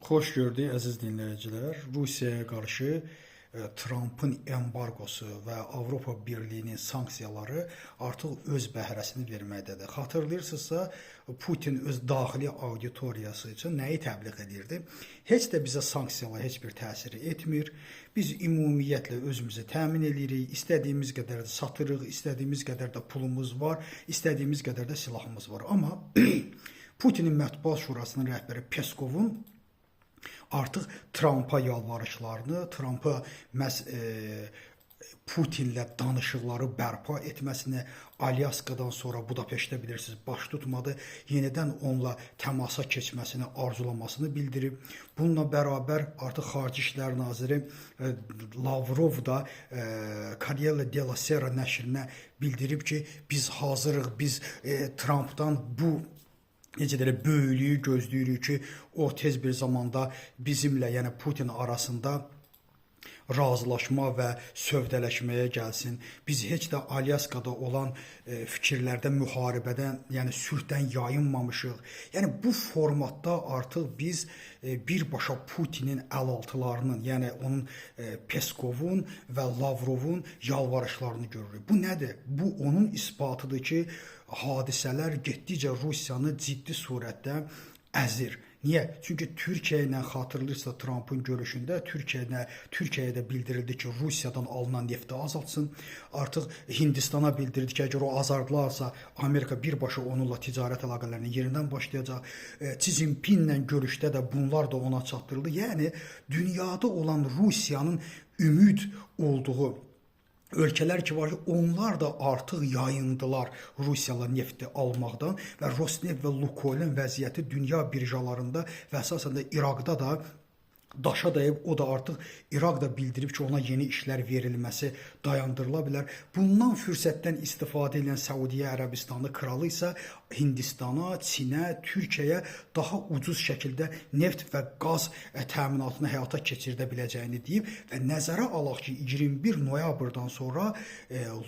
Xoş gördük əziz dinləyicilər. Rusiyaya qarşı Trampın embargosu və Avropa Birliyinin sanksiyaları artıq öz bəhrəsini verməkdədir. Xatırlayırsınızsa, Putin öz daxili auditoriyası üçün nəyi təbliğ edirdi? Heç də bizə sanksiyalar heç bir təsir etmir. Biz ümumiyyətlə özümüzü təmin edirik. İstədiyimiz qədər də satırıq, istədiyimiz qədər də pulumuz var, istədiyimiz qədər də silahımız var. Amma Putinin Mətbuat Şurasının rəhbəri Peskovun artıq Trampa yalvarışlarını, Trampa məhz Putinlə danışıqları bərpa etməsini, Alyaskadan sonra Budapeştdə bilirsiniz baş tutmadı, yenidən onunla təmasa keçməsini arzulamasını bildirib. Bununla bərabər artıq Xarici İşlər Naziri Lavrov da Corriere della Sera nəşrinə bildirib ki, biz hazırıq, biz Trampdan bu necə deyirlər, böyüklüyü gözləyirik ki, o tez bir zamanda bizimlə, yəni Putin arasında razılaşma və sövdələşməyə gəlsin. Biz heç də Alyaskada olan fikirlərdən, müharibədən, yəni sülhdən yayınmamışıq. Yəni bu formatda artıq biz birbaşa Putinin əlaltılarının, yəni onun Peskovun və Lavrovun yalvarışlarını görürük. Bu nədir? Bu onun isbatıdır ki, hadisələr getdikcə Rusiyanı ciddi surətdə əzir. Niyə? Çünki Türkiyə ilə xatırlayırsa Trumpın görüşündə Türkiyəyə də bildirildi ki, Rusiyadan alınan nefti azaltsın. Artıq Hindistana bildirildi ki, əgər o azaldılarsa Amerika birbaşa onunla ticarət əlaqələrini yerindən başlayacaq. Xi Jinpinglə görüşdə də bunlar da ona çatdırıldı. Yəni dünyada olan Rusiyanın ümid olduğu ölkələr ki var ki, onlar da artıq yayındılar Rusiyalı nefti almaqdan və Rosneft və Lukoilin vəziyyəti dünya birjalarında və əsasən də İraqda da daşa dəyib, o da artıq İraq da bildirib ki, ona yeni işlər verilməsi dayandırıla bilər. Bundan fürsətdən istifadə edən Səudiyyə Ərəbistanı kralı isə Hindistana, Çinə, Türkiyəyə daha ucuz şəkildə neft və qaz təminatını həyata keçirdə biləcəyini deyib və nəzərə alaq ki, 21 noyabrdan sonra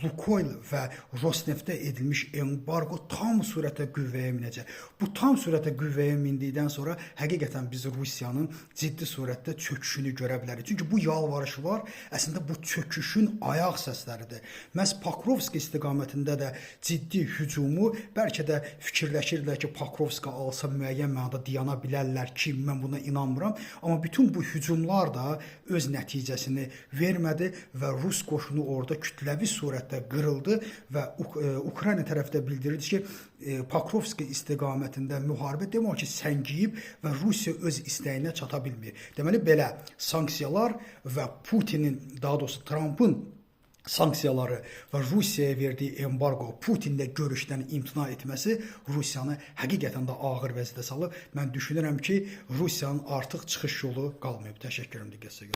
Lukoil və Rosneftə edilmiş embargo tam surətə qüvvəyə minəcək. Bu tam surətə qüvvəyə mindikdən sonra həqiqətən biz Rusiyanın ciddi surətdə çöküşünü görə bilərik. Çünki bu yalvarışlar əslində bu çöküşün ayaq səsləridir. Məhz Pokrovski istiqamətində də ciddi hücumu, bəlkə də fikirləşirlər ki, Pokrovski alsa müəyyən mənada dayana bilərlər ki, mən buna inanmıram. Amma bütün bu hücumlar da öz nəticəsini vermədi və Rus qoşunu orada kütləvi surətdə qırıldı və Ukrayna tərəfdə bildirildi ki, Pokrovski istiqamətində müharibə demək ki, səngiyib və Rusiya öz istəyinə çata bilmir. Deməli, belə sanksiyalar və Putinin, daha doğrusu Trumpın sanksiyaları və Rusiyaya verdiyi embargo, Putinlə görüşdən imtina etməsi Rusiyanı həqiqətən də ağır vəziyyətə salıb. Mən düşünürəm ki, Rusiyanın artıq çıxış yolu qalmayıb. Təşəkkür edirəm diqqətinizə görə.